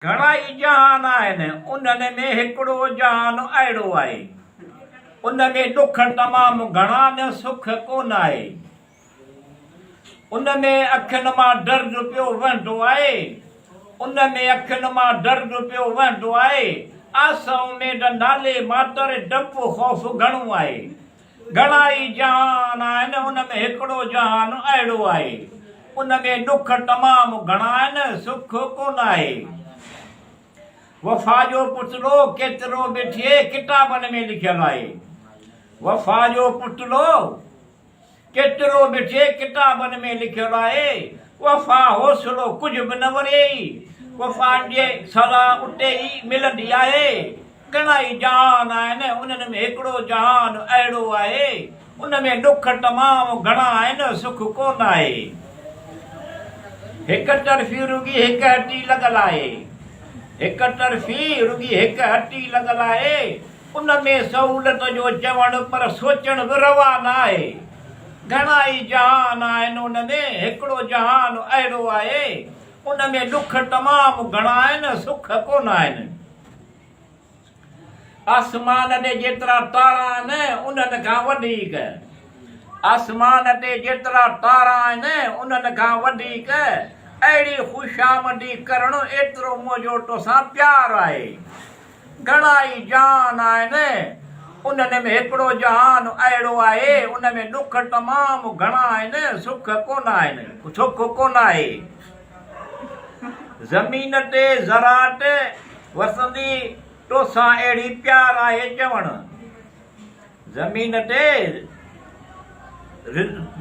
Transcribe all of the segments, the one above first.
घणा ई जहान आहिनि, उन्हनि में हिकिड़ो जहान अहिड़ो आहे। उन में दुख तमामु घणा न सुख कोन आहे। उन में अखियुनि मां दर्द पियो वहंदो आहे। उन में अखियुनि मां दर्द पियो वहंदो आहे। आसाऊं में नाले मातर डपु ख़ौफ़ घणो आहे। घणा ई जहान आहिनि, उन में हिकिड़ो जहान अहिड़ो आहे। उन में दुख तमामु घणा आहिनि, सुख कोन आहे। वफ़ा जो पुतलो केतिरो बि थिए किताबनि में लिखियलु आहे। वफ़ा जो पुतलो केतिरो बि थिए किताबनि में लिखियलु आहे। वफ़ा हौसलो कुझु बि न वरे। वफ़ा जे सलाह उते ई मिलंदी आहे। घणा ई जहान आहिनि, उन्हनि में हिकिड़ो जहान अहिड़ो आहे। उन में दुख तमामु घणा आहिनि, सुख कोन आहे। हिक तरफ़ी रुगी हिकु हटी लॻल आहे। हिक तरफ़ी रुगी हिकु हटी लॻल आहे। उन में सहूलियत जो चवणु पर सोचणु बि रवा न आहे। घणा ई जहान आहिनि, उन में हिकिड़ो जहान अहिड़ो आहे। उन में दुख तमामु घणा आहिनि, सुख कोन आहिनि। आसमान ते जेतिरा तारा आहिनि, उन्हनि खां वधीक आसमान ते जेतिरा तारा आहिनि, उन्हनि खां वधीक अहिड़ी ख़ुशामदी करणु एतिरो मुंहिंजो तोसां प्यारु आहे। घणा ई जहान आहिनि, उन्हनि में हिकिड़ो जहान अहिड़ो आहे। उन में दुख तमामु घणा आहिनि, सुख कोन आहिनि, सुख कोन आहे। ज़मीन ते ज़राअत वसंदी तोसां अहिड़ी प्यार आहे चवणु। ज़मीन ते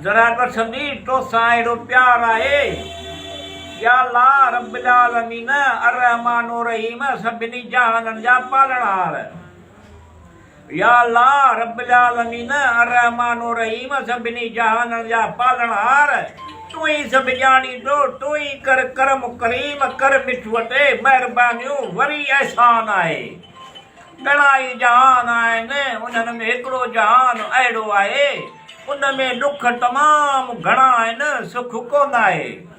ज़राअत वसंदी तोसां अहिड़ो प्यार आहे। या अल्लाह रब्बिल आलमीन अर्रहमान रहीम सभिनी जहाननि जा पालणहार। या अल्लाह रब्बिल आलमीन अर्रहमान रहीम सभिनी जहाननि जा पालणहार। तूं ई सभु ॼाणींदो, तूं ई कर करम करीम, कर मिठुअते महिरबानियूं वरी अहसान आहे। घणा ई जहान आहिनि, उन्हनि में हिकिड़ो जहान अहिड़ो आहे। उन में दुख तमामु घणा आहिनि, सुख कोन आहे।